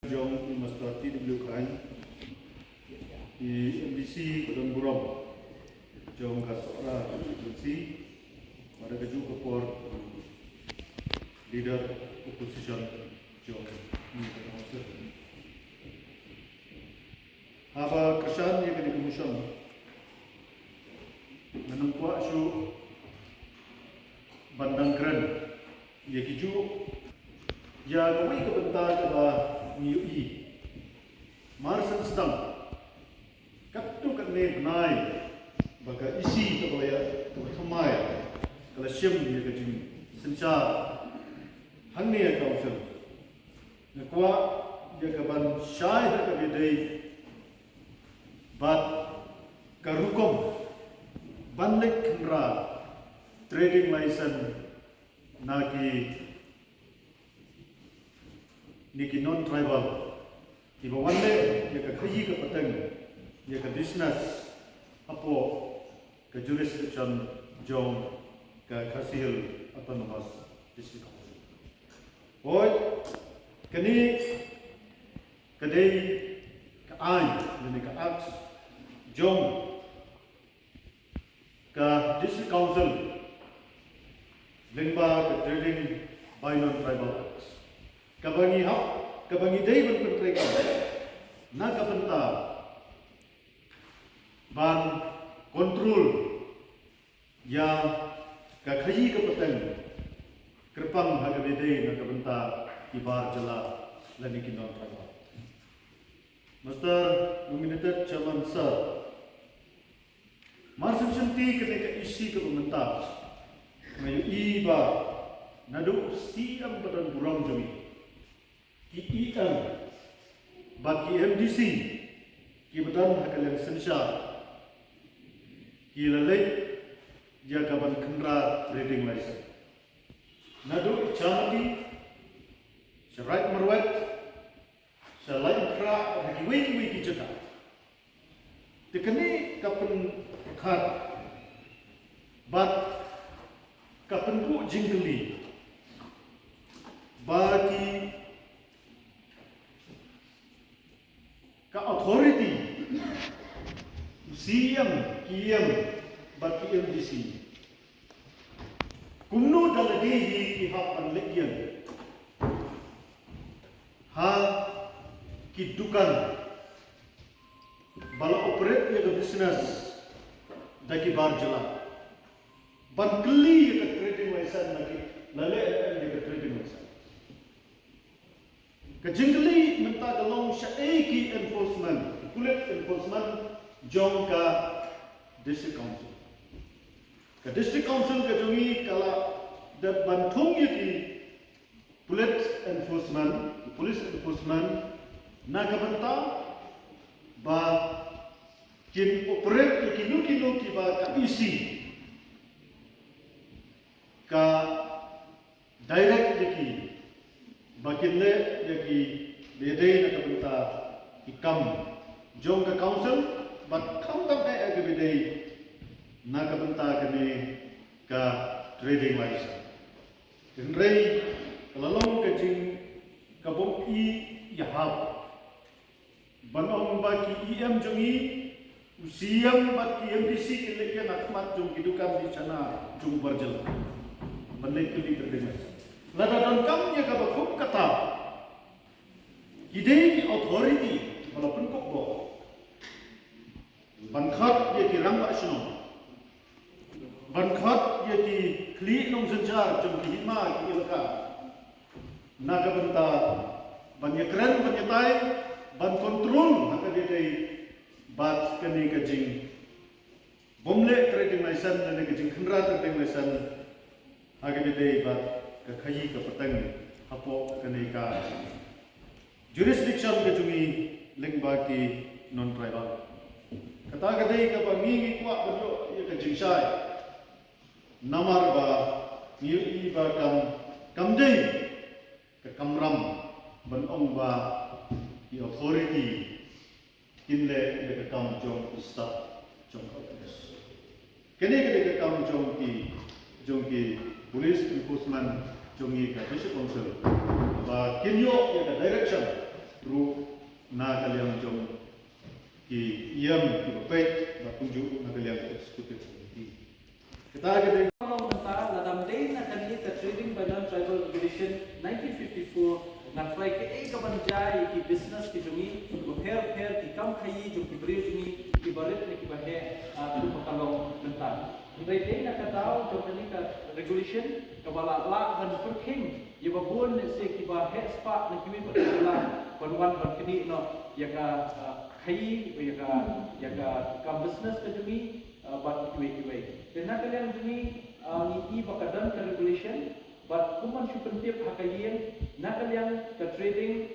Jong Master TWKI di MDC Padang Buram Jong Kasora Konstitusi pada keju kepor leader opposition Jong Minta Haba kersan yang kini kemusyam menungkuak su bandang keren ya keju ya kami kebentar keba niui marsan sedang kaptu kat ne gnai baga isi to ya to thamai kala syem ye ka jing sencha hanne ya kausen ne kwa ye ka ban shai ka bedai bat karukom banlek khnra trading license naki niki non tribal ki bawanle ya ka khayi ka patang ya ka business apo ka jurisdiction jong ka Khasil autonomous district hoy kani kadai ka ai ni ka act jong ka district council lingba ka trading by non tribal acts kabangi hak kabangi day berpentreka na kapenta ban kontrol ya kakhayi kapeten kerpang hagabede na kapenta ibar jala lani kinon traga Mr. Nominated Chairman Sir Marsan Shanti ketika isi kepementa ngayu iba nadu siam Padang Buram jami IEM bagi MDC ki badan hakalan sensya ki lalai ya kaban kendra trading license nadu chamati syarat merwat selain kra haki wiki jaka tekani kapan khat bat kapan bu jingkeli bagi ka authority CM KM bagi MDC kumno daladi ki hak panlegian ha kidukan bala operate ya business daki barjala ban kli ya trading license lagi lale ya trading license kejengkeli minta galong syaiki enforcement kulit enforcement jong ka district council ka district council ka jongi kala dat bantung yaki kulit enforcement police enforcement na kabanta ba kin operate kinu ki ba ka isi ka direct yaki bakinle yaki bede na kabenta ikam jong ka council bat kam tam ay bede na kabenta kani ka trading license kenrei kalalong ka jing kabong I yahab banong ba ki EM jongi usiam bat ki MDC kile ya nakmat jong kidukan di sana jong barjel banlek kili trading license Ladadan kam ya kabakum kata ide ki authority walaupun kokbo bankhat ya ki ramba sino bankhat ya ki kli nong senjar jom ki hima ki ilaka naga benta banyakran banyatai ban kontrol haka dede bat kani kajing bomle trading license dan kajing khendra trading license haka dede bat kakhayi ka patang hapo kanika jurisdiction ke jungi lingba ki non tribal kata kadai ka bangi kwa berjo ya ka jingsai namar ba ni ba kamdei ka kamram ban ong ba ki authority kinle ka kam jong staff jong office kene ka kam jong ki police enforcement jongi ka district council ba kinyo ya ka direction ru na kaliang jom ki iyam ki bapet na kunju na kaliang executive committee. Kita kita Kalau mentah dalam day na kanili ka trading by non-tribal regulation 1954 na try ke kabanjai ki business ki jungi her ki kam khayi jo ki bri jungi ki barit ne ki bahe tu pakalong mentah. Day day na katao jo kanili ka regulation kabala la dan perking ye babun ne se ki bahe spa ne ki patula panwan ban kini no ya ka khayi ya ka kam business ka jungi but kiwe. Dan nak kalian ini ni bakadan ke regulation, but kuman syupentif hakayen nak kalian ke trading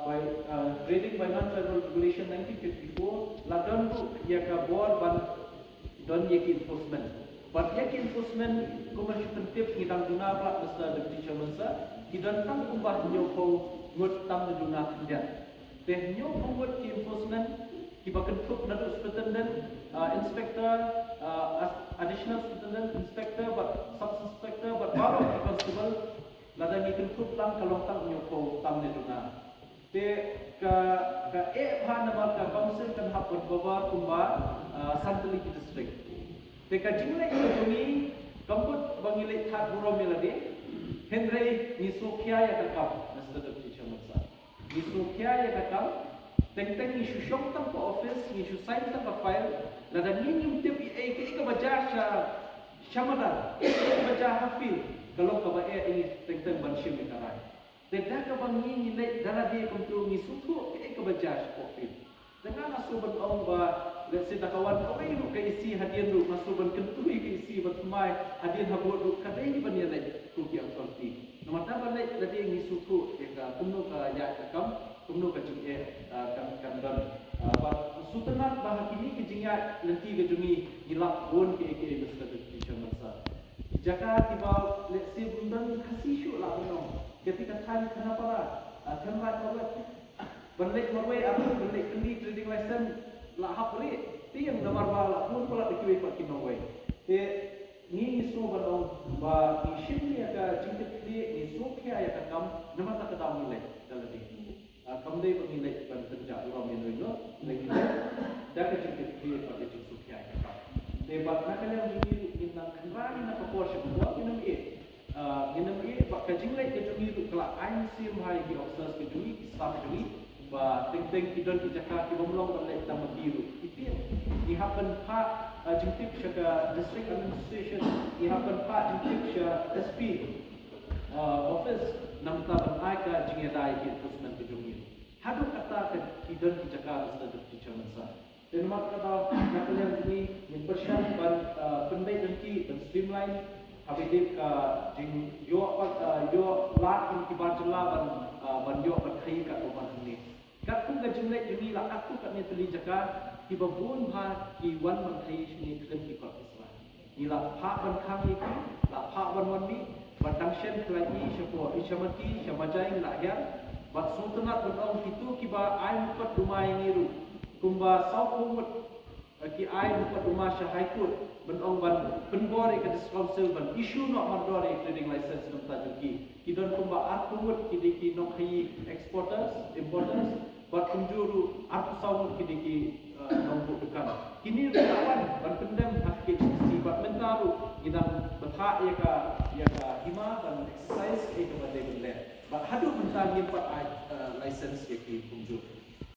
by non-tribal regulation 1954 ladan tu ia ke board ban don ia ke enforcement. But ia ke enforcement kuman syupentif ngidang guna pula masa deputy chairman sa kidan tang kumbah nyokong ngut tam guna kendian. Teh nyokong ngut ke enforcement kibakan tup nadu superintendent inspector additional superintendent inspector but sub-inspector but baru constable lada ni tup lang kalong tang nyoko tam ne duna te ka bhan nama ka council kan hap bawa kumba santali district te ka jingle ko jumi kamput bangile that buro melade henry ni sokhya ya ka kap nasda deputy chairman sa ni sokhya ya ka kap teng ni shushong tang ko office ni shusai tang ka file la da ni ni tip ke baja sha shamadan baja hafil kalau ka ba ini teng ban shim ka rai te da ka bang ni le dala dia kontrol ni sutu ke baja sha office dengan asuban ong ba le se da kawan ko ai ru ke isi hadian ru asuban kentui ke isi bat mai hadian habot ru ka dei ban ya le tu ki ang sorti nomor ta ban le da dia ni sutu ka kumno ka ya ka kam kumno ka jung kan dan sutenat bah kini kejingat nanti ke jungi gilak bon ke besar di masa jaka tiba let's say bundan kasih syuk lah no ketika tanya kenapa lah kenapa kau balik marway atau balik kendi trading license lah hapri tiang damar bala pun pula dikiwe pak kinawai te ni so badong ba ishim ni aga jingkit ni sokya ya kam nama tak kedam nilai dalam ini kamdai pemilih ban kerja orang Indonesia lagi dah kecil pada cukup sukses kita. Debat nak kalian ini bintang kenari nak kapor sebuah minum pak kajing lagi kejungi itu kelak INC mahai di officers kejungi staff kejungi bah teng kidon kijaka kibomlong balik tamat biru itu ni happen pak jengtip syaka district administration ni happen pak jengtip syaka SP office nam taban aika jingedai ki enforcement kejungi hadu kata ke idon ki jaka sudah dicerman sa dan mak kata nak kalian ini yang bersyan ban pendai dengki dan streamline habis ka jing yo lat ki barjala ban yo ban khai ka to ban ni kat ku ka jumle jumi la aku kat ni teli jaka ki babun ha ki wan ban khai ni kren ki ka islah ni la pha ban khang ni ki la pha ban ni Batangshen kelagi syapo isyamati syamajai lahir bak sultanat berong itu kiba ai mukat rumah ini ru kumba saukumut ki ai mukat rumah syahaikut berong ban penbori ke council ban issue no mandori trading license nom tajuki kidon kumba arkumut kidiki no khai exporters importers bat kunjuru arku saumut kidiki nombor dekan kini lawan ban pendem hakik sifat mentaru gidang betha ya ka hima dan exercise ke kepada benda ba hadu mentang impat license ke kunjur